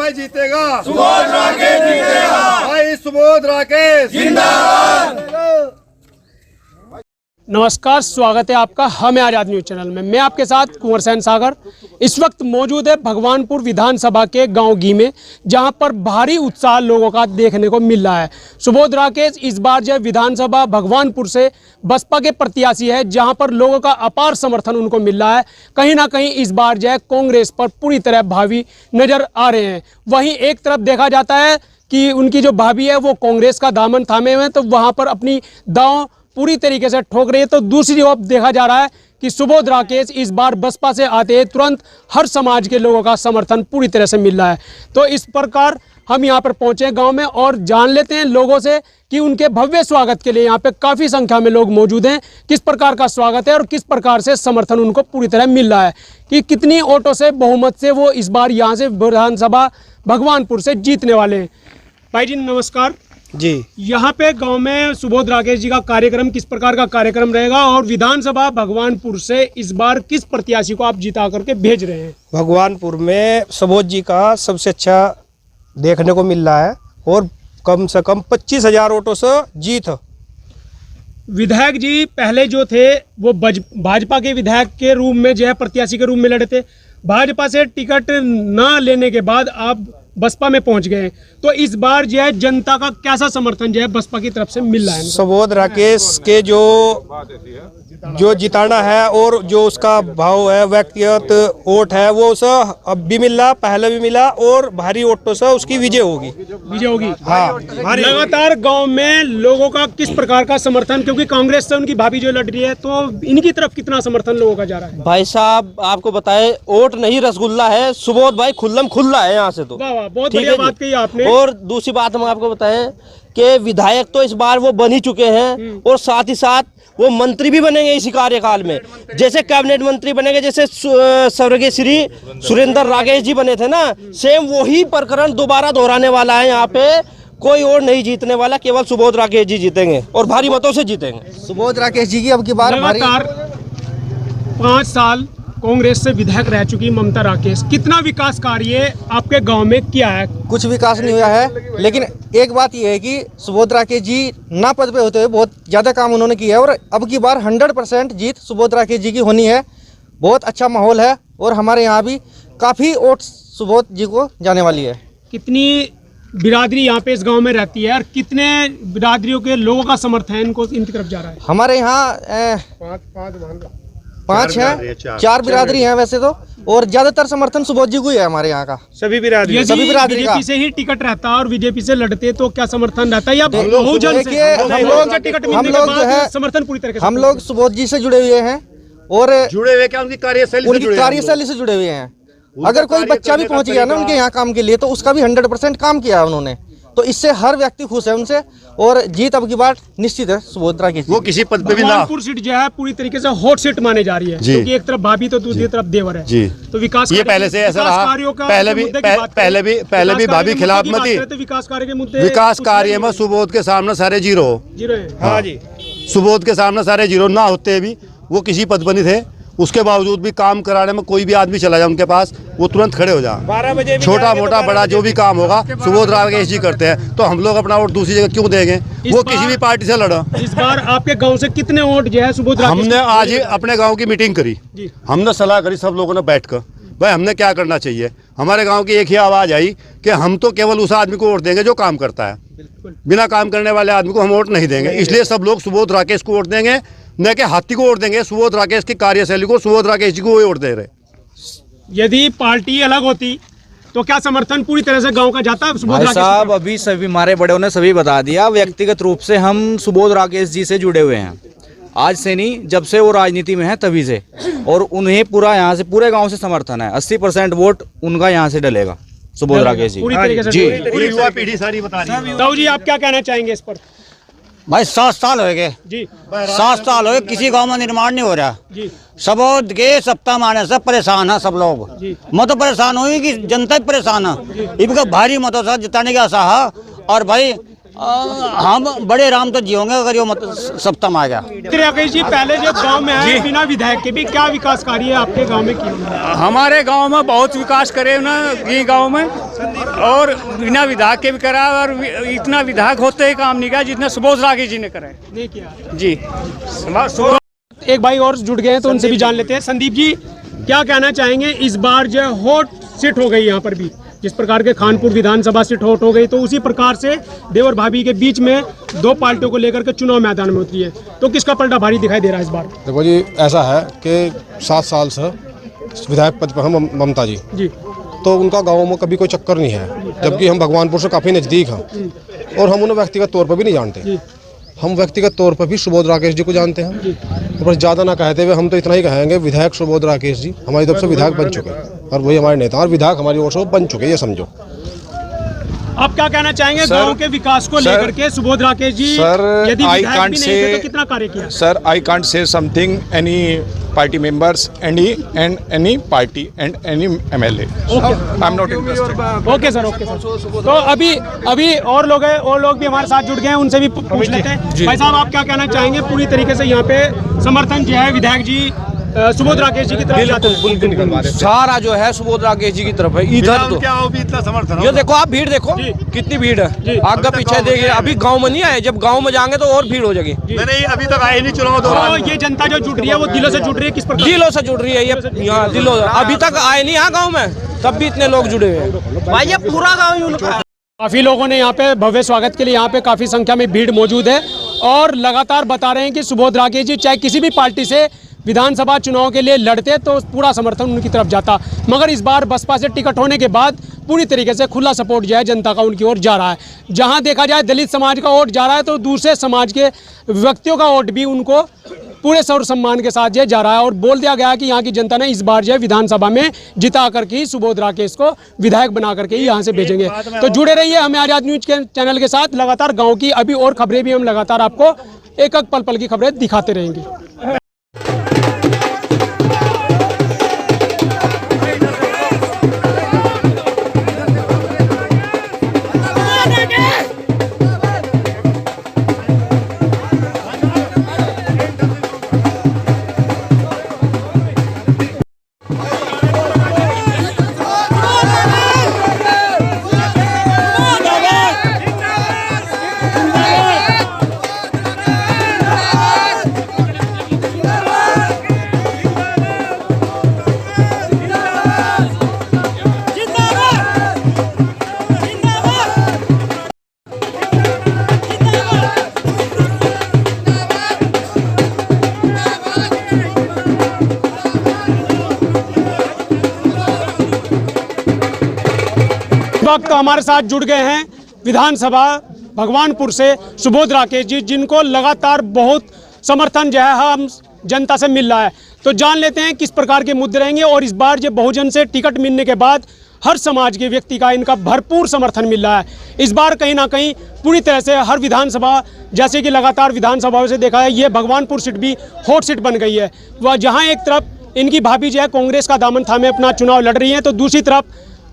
भाई जीतेगा, सुबोध राकेश जीतेगा, भाई सुबोध राकेश जिंदाबाद। नमस्कार, स्वागत है आपका हमें आजाद न्यूज चैनल में। मैं आपके साथ कुंवर सैन सागर इस वक्त मौजूद है भगवानपुर विधानसभा के गांव घी में, जहां पर भारी उत्साह लोगों का देखने को मिल रहा है। सुबोध राकेश इस बार जो विधानसभा भगवानपुर से बसपा के प्रत्याशी है, जहां पर लोगों का अपार समर्थन उनको मिल रहा है। कहीं ना कहीं इस बार जो है कांग्रेस पर पूरी तरह भावी नजर आ रहे हैं। वहीं एक तरफ देखा जाता है कि उनकी जो भाभी है वो कांग्रेस का दामन थामे हुए हैं, तो वहाँ पर अपनी दांव पूरी तरीके से ठोक रही है। तो दूसरी ओर देखा जा रहा है कि सुबोध राकेश इस बार बसपा से आते हैं तुरंत हर समाज के लोगों का समर्थन पूरी तरह से मिल रहा है। तो इस प्रकार हम यहाँ पर पहुँचे गांव में और जान लेते हैं लोगों से कि उनके भव्य स्वागत के लिए यहाँ पे काफ़ी संख्या में लोग मौजूद हैं, किस प्रकार का स्वागत है और किस प्रकार से समर्थन उनको पूरी तरह मिल रहा है, कि कितनी वोटों से बहुमत से वो इस बार यहाँ से विधानसभा भगवानपुर से जीतने वाले हैं। भाई जी नमस्कार जी। यहाँ पे गांव में सुबोध राकेश जी का कार्यक्रम किस प्रकार का कार्यक्रम रहेगा और विधानसभा भगवानपुर से इस बार किस प्रत्याशी को आप जिता करके भेज रहे हैं? भगवानपुर में सुबोध जी का सबसे अच्छा देखने को मिल रहा है और कम से कम 25,000 वोटों से जीत। विधायक जी पहले जो थे वो भाजपा के विधायक के रूप में जो है प्रत्याशी के रूप में लड़े थे। भाजपा से टिकट ना लेने के बाद आप बसपा में पहुंच गए, तो इस बार जो है जनता का कैसा समर्थन जो है बसपा की तरफ से मिल रहा है? सुबोध राकेश के जो जिताना है और जो उसका भाव है, व्यक्तिगत वोट है, वो उसे अब भी मिल रहा, पहले भी मिला और भारी वोटों से उसकी विजय होगी। विजय होगी, हाँ। लगातार गांव में लोगों का किस प्रकार का समर्थन, क्योंकि कांग्रेस से उनकी भाभी जो लड़ रही है, तो इनकी तरफ कितना समर्थन लोगों का जा रहा है? भाई साहब आपको बताए, वोट नहीं रसगुल्ला है, सुबोध भाई खुल्लम खुल्ला है यहाँ से। तो वाह वाह, बहुत बढ़िया बात कही आपने। और दूसरी बात हम आपको बताएं कि विधायक तो इस बार वो बन ही चुके हैं और साथ ही साथ वो मंत्री भी बनेंगे इसी कार्यकाल में। जैसे कैबिनेट मंत्री बनेंगे, जैसे स्वर्गीय श्री सुरेंद्र राकेश जी बने थे ना, सेम वही प्रकरण दोबारा दोहराने वाला है। यहाँ पे कोई और नहीं जीतने वाला, केवल सुबोध राकेश जी जीतेंगे और भारी मतों से जीतेंगे। सुबोध राकेश जी की अब की बार लगातार 5 साल कांग्रेस से विधायक रह चुकी ममता राकेश, कितना विकास कार्य आपके गांव में किया है? कुछ विकास नहीं हुआ है, लेकिन एक बात यह है कि सुबोध राकेश जी ना पद पे होते हुए बहुत ज़्यादा काम उन्होंने किया है और अब की बार 100% जीत सुबोध राकेश जी की होनी है। बहुत अच्छा माहौल है और हमारे यहाँ भी काफ़ी वोट सुबोध जी को जाने वाली है। कितनी बिरादरी यहाँ पे इस गांव में रहती है और कितने बिरादरियों के लोगों का समर्थन इनको इनकी तरफ जा रहा है? हमारे यहाँ 5 है, 4 बिरादरी हैं वैसे तो, और ज्यादातर समर्थन सुबोध जी को ही है हमारे यहाँ का। सभी बिरादरी का बीजेपी से ही टिकट रहता है और बीजेपी से लड़ते तो क्या समर्थन रहता है या बहुजन से? हम लोग टिकट मिलने के बाद समर्थन पूरी तरह से हम लोग सुबोध जी से जुड़े हुए हैं और जुड़े हुए क्या उनकी कार्यशैली से जुड़े हुए हैं। अगर कोई बच्चा भी पहुंच गया ना उनके यहाँ काम के लिए, तो उसका भी 100% काम किया है उन्होंने, तो इससे हर व्यक्ति खुश है उनसे और जीत अब की बार निश्चित है सुबोध राकेश। वो किसी पद पे भी ना। भगवानपुर सीट जो है पूरी तरीके से हॉट सीट मानी जा रही है, क्योंकि एक तरफ भाभी तो दूसरी तरफ देवर है जी। तो विकास ये पहले से ऐसा रहा, पहले भी भाभी खिलाफ मत थी। विकास कार्य के मुद्दे, विकास कार्य में सुबोध के सामने सारे जीरो है। हाँ जी, सुबोध के सामने सारे जीरो ना होते भी वो किसी पद पर नहीं थे, उसके बावजूद भी काम कराने में कोई भी आदमी चला जाए उनके पास, वो तुरंत खड़े हो जाए। 12 बजे छोटा मोटा बड़ा जो भी काम होगा सुबोध राकेश जी करते हैं, तो हम लोग अपना वोट दूसरी जगह क्यों देंगे? वो किसी भी पार्टी से लड़ा। इस बार आपके गांव से कितने वोट जो है सुबोध राकेश? हमने आज ही अपने गांव की मीटिंग करी, हमने सलाह करी सब लोगों ने बैठकर, भाई हमने क्या करना चाहिए। हमारे गाँव की एक ही आवाज़ आई कि हम तो केवल उस आदमी को वोट देंगे जो काम करता है, बिना काम करने वाले आदमी को हम वोट नहीं देंगे। इसलिए सब लोग सुबोध राकेश को वोट देंगे, न कि हाथी को वोट देंगे। सुबोध राकेश की कार्यशैली को, सुबोध राकेश जी को वोट दे रहे। यदि पार्टी अलग होती तो क्या समर्थन पूरी तरह से गांव का जाता है सुबोध राकेश साहब? अभी सभी हमारे बड़ों ने सभी बता दिया, व्यक्तिगत रूप से हम सुबोध राकेश जी से जुड़े हुए हैं, आज से नहीं, जब से वो राजनीति में है तभी से, और उन्हें पूरा यहाँ से पूरे गांव से समर्थन है। 80% वोट उनका यहाँ से डलेगा सुबोध राकेश जी पूरी तरीके से जी। युवा पीढ़ी सारी बता रही है। ताऊ जी आप क्या कहना चाहेंगे इस पर? भाई 7 साल हो गए जी, 7 साल हो गए, किसी गांव में निर्माण नहीं हो रहा जी। सुबोध के सप्ताह मारने से परेशान है सब लोग। मैं तो परेशान हुई कि जनता भी परेशान है, इनका भारी मतों से जिताने की आशा है। और भाई हम बड़े आराम तो जियोगे अगर ये सत्ता में आ गया। राकेश जी, पहले जो गांव में है बिना विधायक के भी क्या विकास कार्य है आपके गांव में किया? हमारे गांव में बहुत विकास करे ना ये गांव में, और बिना विधायक के भी करा, और इतना विधायक होते ही काम नहीं किया जितना सुबोध राकेश जी ने करा है। नहीं किया जी। एक भाई और जुड़ गए हैं तो उनसे भी जान लेते हैं। संदीप जी, क्या कहना चाहेंगे? इस बार जो हॉट सीट हो गई यहाँ पर भी, जिस प्रकार के खानपुर विधानसभा सीट हॉट हो गई, तो उसी प्रकार से देवर भाभी के बीच में दो पार्टियों को लेकर के चुनाव मैदान में उतरी है, तो किसका पलटा भारी दिखाई दे रहा है इस बार? देखो जी, ऐसा है कि 7 साल से विधायक पद पर हम ममता जी, तो उनका गाँव में कभी कोई चक्कर नहीं है, जबकि हम भगवानपुर से काफ़ी नज़दीक हैं और हम उन्हें व्यक्तिगत तौर पर भी नहीं जानते। हम व्यक्तिगत तौर पर भी सुबोध राकेश जी को जानते हैं, तो बस ज़्यादा ना कहते हुए हम तो इतना ही कहेंगे, विधायक सुबोध राकेश जी हमारी तरफ से विधायक बन चुके हैं और वही हमारे नेता, और विधायक हमारी ओर से बन चुके हैं, ये समझो। आप क्या कहना चाहेंगे गांव के विकास को लेकर के? सुबोध राकेश जी यदि विधायक भी नहीं थे तो कितना कार्य किया? Sir, I can't say something any party members, any party and any MLA. I'm not interested. Okay sir, okay sir. तो अभी और लोग हैं, और लोग भी हमारे साथ जुड़ गए हैं, उनसे भी पूछ लेते हैं। भाई साहब, आप क्या कहना चाहेंगे? पूरी तरीके से यहाँ पे समर्थन जो है विधायक जी सुबोध राकेश जी की तरफ जाते हैं। सारा जो है सुबोध राकेश जी की तरफ है। इधर तो क्या हो भी इतना समर्थन? ये देखो, आप भीड़ देखो कितनी भीड़ है, आगे पीछे देखिए। अभी गांव में नहीं आए, जब गांव में जाएंगे तो और भीड़ हो जाएगी। नहीं, अभी तक आए नहीं चुनाव दौरान। तो ये जनता जो जुड़ रही है वो दिलों से जुड़ रही है, किस प्रकार? दिलों से जुड़ रही है ये, यहाँ दिलों। अभी तक आए नहीं यहाँ गाँव में, तब भी इतने लोग जुड़े हुए हैं। भाई ये पूरा गाँव ही उनका है। काफी लोगों ने यहाँ पे भव्य स्वागत के लिए यहाँ पे काफी संख्या में भीड़ मौजूद है और लगातार बता रहे हैं कि सुबोध राकेश जी चाहे किसी भी पार्टी से विधानसभा चुनाव के लिए लड़ते तो पूरा समर्थन उनकी तरफ जाता, मगर इस बार बसपा से टिकट होने के बाद पूरी तरीके से खुला सपोर्ट जो है जनता का उनकी ओर जा रहा है। जहां देखा जाए दलित समाज का वोट जा रहा है, तो दूसरे समाज के व्यक्तियों का वोट भी उनको पूरे सौर सम्मान के साथ जो जा रहा है। और बोल दिया गया कि यहाँ की जनता ने इस बार जो है विधानसभा में जिता करके ही सुबोध राकेश को विधायक बना करके ही यहाँ से भेजेंगे। तो जुड़े रहिए हमें आज़ाद न्यूज के चैनल के साथ, लगातार गाँव की अभी और खबरें भी हम लगातार आपको एक एक पल पल की खबरें दिखाते रहेंगे। वक्त हमारे साथ जुड़ गए हैं विधानसभा भगवानपुर से सुबोध राकेश जी, जिनको लगातार बहुत समर्थन जो है हम जनता से मिल रहा है। तो जान लेते हैं किस प्रकार के मुद्दे रहेंगे और इस बार जो बहुजन से टिकट मिलने के बाद हर समाज के व्यक्ति का इनका भरपूर समर्थन मिल रहा है। इस बार कहीं ना कहीं पूरी तरह से हर विधानसभा, जैसे कि लगातार विधानसभाओं से देखा है, ये भगवानपुर सीट भी हॉट सीट बन गई है। वह जहाँ एक तरफ इनकी भाभी जो है कांग्रेस का दामन थामे अपना चुनाव लड़ रही हैं, तो दूसरी तरफ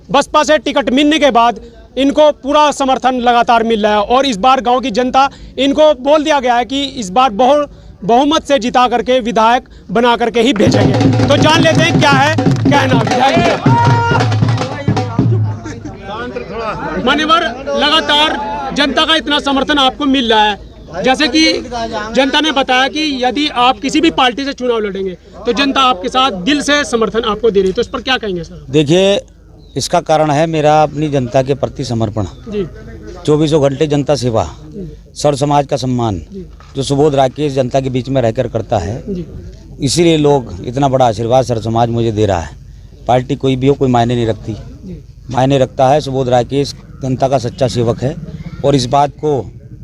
बसपा से टिकट मिलने के बाद इनको पूरा समर्थन लगातार मिल रहा है। और इस बार गांव की जनता इनको बोल दिया गया है कि इस बार बहुमत से जिता करके विधायक बना करके ही भेजेंगे। तो जान लेते हैं क्या है कहना विधायक। मान्यवर, लगातार जनता का इतना समर्थन आपको मिल रहा है, जैसे कि जनता ने बताया कि यदि आप किसी भी पार्टी से चुनाव लड़ेंगे तो जनता आपके साथ दिल से समर्थन आपको दे रही है, तो इस पर क्या कहेंगे सर? देखिए, इसका कारण है मेरा अपनी जनता के प्रति समर्पण जी। 24 घंटे जनता सेवा, सर्व समाज का सम्मान जो सुबोध राकेश जनता के बीच में रहकर करता है, इसीलिए लोग इतना बड़ा आशीर्वाद सर्व समाज मुझे दे रहा है। पार्टी कोई भी हो, कोई मायने नहीं रखती, मायने रखता है सुबोध राकेश जनता का सच्चा सेवक है। और इस बात को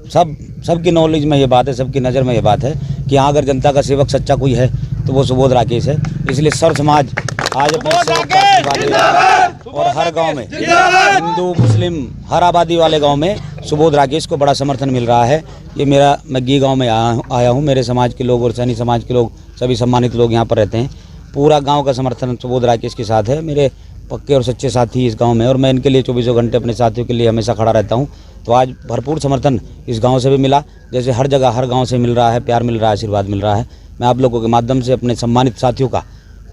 सबकी नॉलेज में ये बात है, सबकी नज़र में ये बात है कि यहाँ अगर जनता का सेवक सच्चा कोई है तो वो सुबोध राकेश है। इसलिए सर्व समाज आज अपने सेवक का आशीर्वाद, और हर गांव में हिंदू मुस्लिम हर आबादी वाले गांव में सुबोध राकेश को बड़ा समर्थन मिल रहा है। ये मैं गी गांव में आया हूँ, मेरे समाज के लोग और सैनी समाज के लोग, सभी सम्मानित लोग यहाँ पर रहते हैं। पूरा गांव का समर्थन सुबोध राकेश के साथ है। मेरे पक्के और सच्चे साथी इस गांव में, और मैं इनके लिए 24 घंटे अपने साथियों के लिए हमेशा खड़ा रहता हूं। तो आज भरपूर समर्थन इस गांव से भी मिला, जैसे हर जगह हर गांव से मिल रहा है, प्यार मिल रहा है, आशीर्वाद मिल रहा है। मैं आप लोगों के माध्यम से अपने सम्मानित साथियों का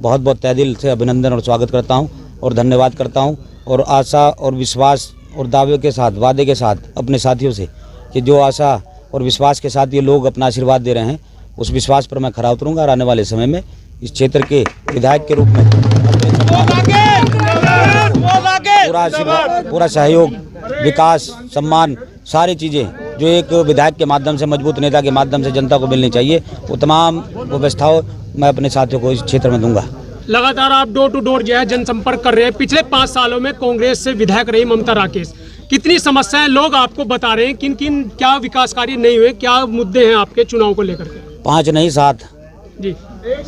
बहुत बहुत तहे दिल से अभिनंदन और स्वागत करता हूं और धन्यवाद करता हूं, और आशा और विश्वास और दावे के साथ, वादे के साथ अपने साथियों से कि जो आशा और विश्वास के साथ ये लोग अपना आशीर्वाद दे रहे हैं, उस विश्वास पर मैं खरा उतरूँगा और आने वाले समय में इस क्षेत्र के विधायक के रूप में पूरा आशीर्वाद, पूरा सहयोग, विकास, सम्मान, सारी चीज़ें जो एक विधायक के माध्यम से, मजबूत नेता के माध्यम से जनता को मिलनी चाहिए, वो तमाम व्यवस्थाओं मैं अपने साथियों को इस क्षेत्र में दूंगा। लगातार आप डोर टू डोर जो है जनसंपर्क कर रहे हैं। पिछले 5 सालों में कांग्रेस से विधायक रही ममता राकेश, कितनी समस्याएं लोग आपको बता रहे हैं, किन किन क्या विकास कार्य नहीं हुए, क्या मुद्दे हैं आपके चुनाव को लेकर के? 5 नहीं 7 जी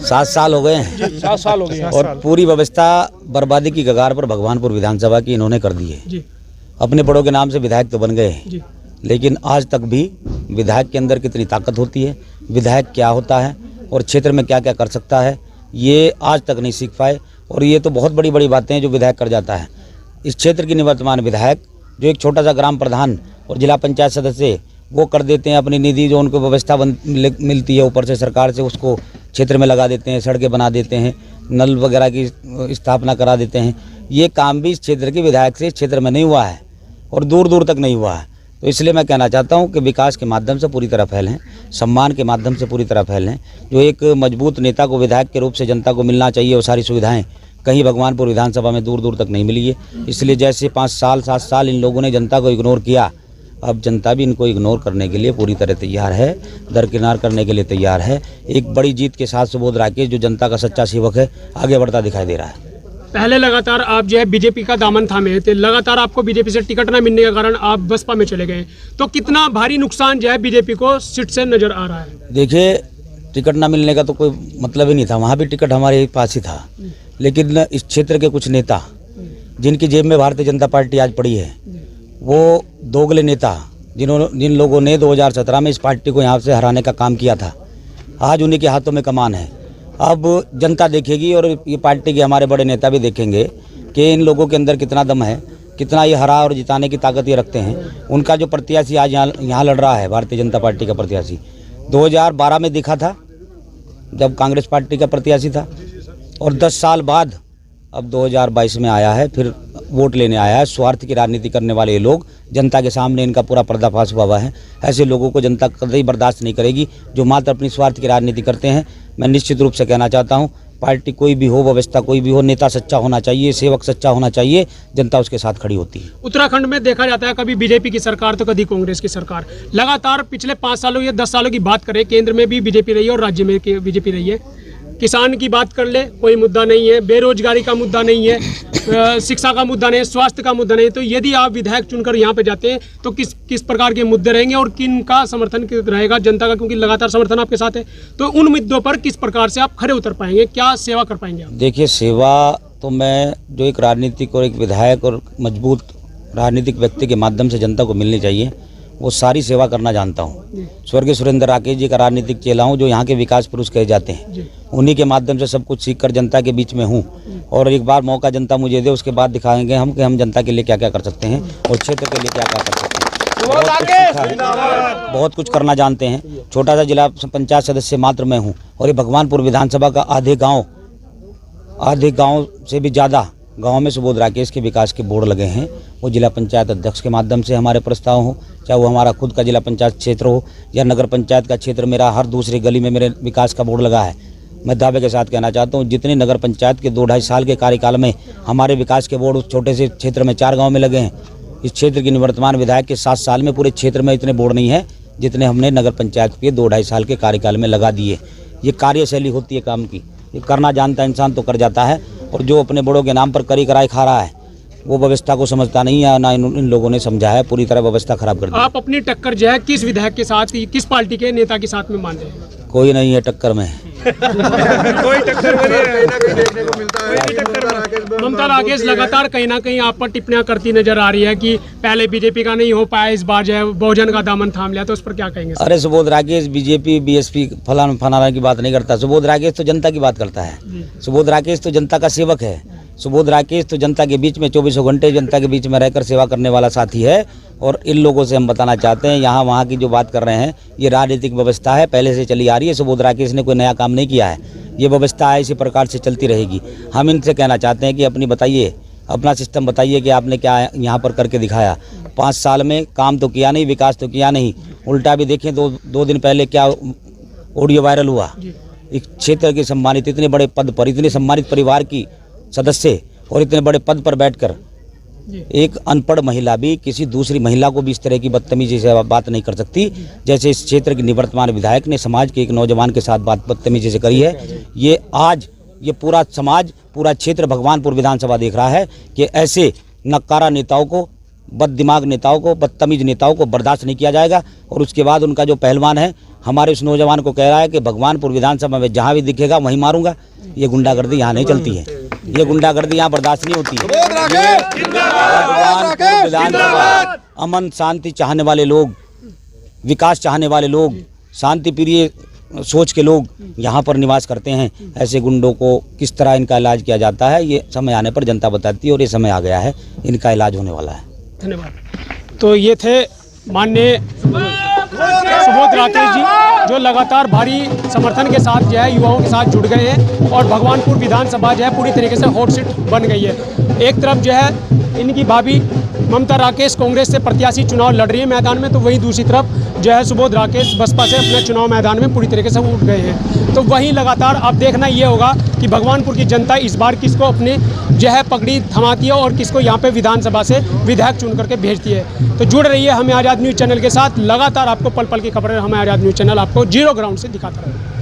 7 साल हो गए हैं। 7 साल हो गए हैं। और पूरी व्यवस्था बर्बादी की कगार पर भगवानपुर विधानसभा की इन्होंने कर दी है। जी अपने बड़ों के नाम से विधायक तो बन गए हैं, जी लेकिन आज तक भी विधायक के अंदर कितनी ताकत होती है, विधायक क्या होता है और क्षेत्र में क्या क्या कर सकता है, ये आज तक नहीं सीख पाए। और ये तो बहुत बड़ी बड़ी बातें हैं जो विधायक कर जाता है। इस क्षेत्र की निवर्तमान विधायक जो एक छोटा सा ग्राम प्रधान और जिला पंचायत सदस्य वो कर देते हैं, अपनी निधि जो उनको व्यवस्था मिलती है ऊपर से सरकार से, उसको क्षेत्र में लगा देते हैं, सड़कें बना देते हैं, नल वगैरह की स्थापना करा देते हैं। ये काम भी इस क्षेत्र के विधायक से इस क्षेत्र में नहीं हुआ है और दूर दूर तक नहीं हुआ है। तो इसलिए मैं कहना चाहता हूं कि विकास के माध्यम से पूरी तरह फैलें, सम्मान के माध्यम से पूरी तरह फैलें। जो एक मजबूत नेता को विधायक के रूप से जनता को मिलना चाहिए, वो सारी सुविधाएं कहीं भगवानपुर विधानसभा में दूर दूर तक नहीं मिली है। इसलिए जैसे 5 साल 7 साल इन लोगों ने जनता को इग्नोर किया, अब जनता भी इनको इग्नोर करने के लिए पूरी तरह तैयार है, दरकिनार करने के लिए तैयार है। एक बड़ी जीत के साथ सुबोध राकेश जो जनता का सच्चा सेवक है, आगे बढ़ता दिखाई दे रहा है। पहले लगातार आप जो है बीजेपी का दामन थामे थे, लगातार आपको बीजेपी से टिकट न मिलने के कारण आप बसपा में चले गए, तो कितना भारी नुकसान जो है बीजेपी को सीट से नजर आ रहा है? देखिए, टिकट ना मिलने का तो कोई मतलब ही नहीं था, वहाँ भी टिकट हमारे पास ही था। लेकिन इस क्षेत्र के कुछ नेता जिनकी जेब में भारतीय जनता पार्टी आज पड़ी है, वो दोगले नेता जिन लोगों ने 2017 में इस पार्टी को यहाँ से हराने का काम किया था, आज उन्हीं के हाथों में कमान है। अब जनता देखेगी और ये पार्टी के हमारे बड़े नेता भी देखेंगे कि इन लोगों के अंदर कितना दम है, कितना ये हरा और जिताने की ताकत ये रखते हैं। उनका जो प्रत्याशी आज यहाँ लड़ रहा है, भारतीय जनता पार्टी का प्रत्याशी 2012 में दिखा था जब कांग्रेस पार्टी का प्रत्याशी था, और 10 साल बाद अब 2022 में आया है, फिर वोट लेने आया है। स्वार्थ की राजनीति करने वाले ये लोग, जनता के सामने इनका पूरा पर्दाफाश हुआ है। ऐसे लोगों को जनता कतई बर्दाश्त नहीं करेगी जो मात्र अपनी स्वार्थ की राजनीति करते हैं। मैं निश्चित रूप से कहना चाहता हूं, पार्टी कोई भी हो, व्यवस्था कोई भी हो, नेता सच्चा होना चाहिए, सेवक सच्चा होना चाहिए, जनता उसके साथ खड़ी होती है। उत्तराखंड में देखा जाता है कभी बीजेपी की सरकार तो कभी कांग्रेस की सरकार, लगातार पिछले 5 सालों या 10 सालों की बात करें, केंद्र में भी बीजेपी रही है और राज्य में बीजेपी रही है। किसान की बात कर ले, कोई मुद्दा नहीं है, बेरोजगारी का मुद्दा नहीं है, शिक्षा का मुद्दा नहीं है, स्वास्थ्य का मुद्दा नहीं है। तो यदि आप विधायक चुनकर यहाँ पे जाते हैं तो किस प्रकार के मुद्दे रहेंगे और किन का समर्थन रहेगा जनता का, क्योंकि लगातार समर्थन आपके साथ है, तो उन मुद्दों पर किस प्रकार से आप खड़े उतर पाएंगे, क्या सेवा कर पाएंगे आप? देखिए, सेवा तो मैं जो एक राजनीतिक और एक विधायक और मजबूत राजनीतिक व्यक्ति के माध्यम से जनता को मिलनी चाहिए, वो सारी सेवा करना जानता हूँ। स्वर्गीय सुरेंद्र राकेश जी का राजनीतिक चेला हूँ, जो यहाँ के विकास पुरुष कहे जाते हैं। उन्हीं के माध्यम से सब कुछ सीखकर जनता के बीच में हूँ, और एक बार मौका जनता मुझे दे, उसके बाद दिखाएंगे हम कि हम जनता के लिए क्या क्या कर सकते हैं और क्षेत्र के लिए क्या क्या कर सकते हैं। बहुत कुछ करना जानते हैं। छोटा सा जिला पंचायत सदस्य मात्र मैं हूँ, और ये भगवानपुर विधानसभा का आधे गाँव से भी ज़्यादा गांव में सुबोध राकेश के विकास के बोर्ड लगे हैं। वो जिला पंचायत अध्यक्ष के माध्यम से हमारे प्रस्ताव हो, चाहे वो हमारा खुद का जिला पंचायत क्षेत्र हो या नगर पंचायत का क्षेत्र, मेरा हर दूसरी गली में मेरे विकास का बोर्ड लगा है। मैं दावे के साथ कहना चाहता हूँ, जितने नगर पंचायत के 2-2.5 साल के कार्यकाल में हमारे विकास के बोर्ड उस छोटे से क्षेत्र में 4 गाँव में लगे हैं। इस क्षेत्र की निवर्तमान विधायक के 7 साल में पूरे क्षेत्र में इतने बोर्ड नहीं है जितने हमने नगर पंचायत के 2-2.5 साल के कार्यकाल में लगा दिए। ये कार्यशैली होती है काम की, ये करना जानता इंसान तो कर जाता है। और जो अपने बड़ों के नाम पर करी कराई खा रहा है, वो व्यवस्था को समझता नहीं है, ना इन लोगों ने समझा है, पूरी तरह व्यवस्था खराब कर दी। आप अपनी टक्कर जो है किस विधायक के साथ, किस पार्टी के नेता के साथ में मान रहे हैं? कोई नहीं है टक्कर में। कोई टक्कर ममता राकेश लगातार कहीं ना कहीं आप पर टिप्पणियां करती नजर आ रही है कि पहले बीजेपी का नहीं हो पाया, इस बार जो है बहुजन का दामन थाम लिया, तो उस पर क्या कहेंगे? अरे सुबोध राकेश बीजेपी बीएसपी फलाना की बात नहीं करता। सुबोध राकेश तो जनता की बात करता है। सुबोध राकेश तो जनता का सेवक है। सुबोध राकेश तो जनता के बीच में 24 घंटे जनता के बीच में रहकर सेवा करने वाला साथी है। और इन लोगों से हम बताना चाहते हैं, यहाँ वहाँ की जो बात कर रहे हैं, ये राजनीतिक व्यवस्था है, पहले से चली आ रही है। सुबोध राकेश ने कोई नया काम नहीं किया है, ये व्यवस्था है, इसी प्रकार से चलती रहेगी। हम इनसे कहना चाहते हैं कि अपनी बताइए, अपना सिस्टम बताइए कि आपने क्या यहाँ पर करके दिखाया। 5 साल में काम तो किया नहीं, विकास तो किया नहीं, उल्टा भी देखें दो दिन पहले क्या ऑडियो वायरल हुआ। एक क्षेत्र के सम्मानित, इतने बड़े पद पर, इतने सम्मानित परिवार की सदस्य और इतने बड़े पद पर बैठकर एक अनपढ़ महिला भी किसी दूसरी महिला को भी इस तरह की बदतमीजी से बात नहीं कर सकती, जैसे इस क्षेत्र के निवर्तमान विधायक ने समाज के एक नौजवान के साथ बात बदतमीजी से करी है। ये आज ये पूरा समाज, पूरा क्षेत्र भगवानपुर विधानसभा देख रहा है कि ऐसे नक्कारा नेताओं को, बददिमाग नेताओं को, बदतमीज नेताओं को बर्दाश्त नहीं किया जाएगा। और उसके बाद उनका जो पहलवान है हमारे उस नौजवान को कह रहा है कि भगवानपुर विधानसभा में जहाँ भी दिखेगा वहीं मारूंगा। ये गुंडागर्दी यहाँ नहीं चलती है, ये गुंडागर्दी यहाँ बर्दाश्त नहीं होती है। भगवानपुर विधानसभा अमन शांति चाहने वाले लोग, विकास चाहने वाले लोग, शांति प्रिय सोच के लोग यहाँ पर निवास करते हैं। ऐसे गुंडों को किस तरह इनका इलाज किया जाता है, ये समय आने पर जनता बताती है, और ये समय आ गया है, इनका इलाज होने वाला है। धन्यवाद। तो ये थे माननीय सुबोध राकेश जी, जो लगातार भारी समर्थन के साथ जो है युवाओं के साथ जुड़ गए हैं, और भगवानपुर विधानसभा जो है पूरी तरीके से हॉट सीट बन गई है। एक तरफ जो है इनकी भाभी ममता राकेश कांग्रेस से प्रत्याशी चुनाव लड़ रही है मैदान में, तो वहीं दूसरी तरफ जो है सुबोध राकेश बसपा से अपने चुनाव मैदान में पूरी तरीके से उठ गए हैं। तो वहीं लगातार अब देखना ये होगा कि भगवानपुर की जनता इस बार किसको अपने जो है पगड़ी थमाती है और किसको यहाँ पे विधानसभा से विधायक चुन करके भेजती है। तो जुड़ रही है हमें आज़ाद न्यूज़ चैनल के साथ, लगातार आपको पल पल की खबरें हमें आज़ाद न्यूज़ चैनल आपको जीरो ग्राउंड से दिखाता रहेगा।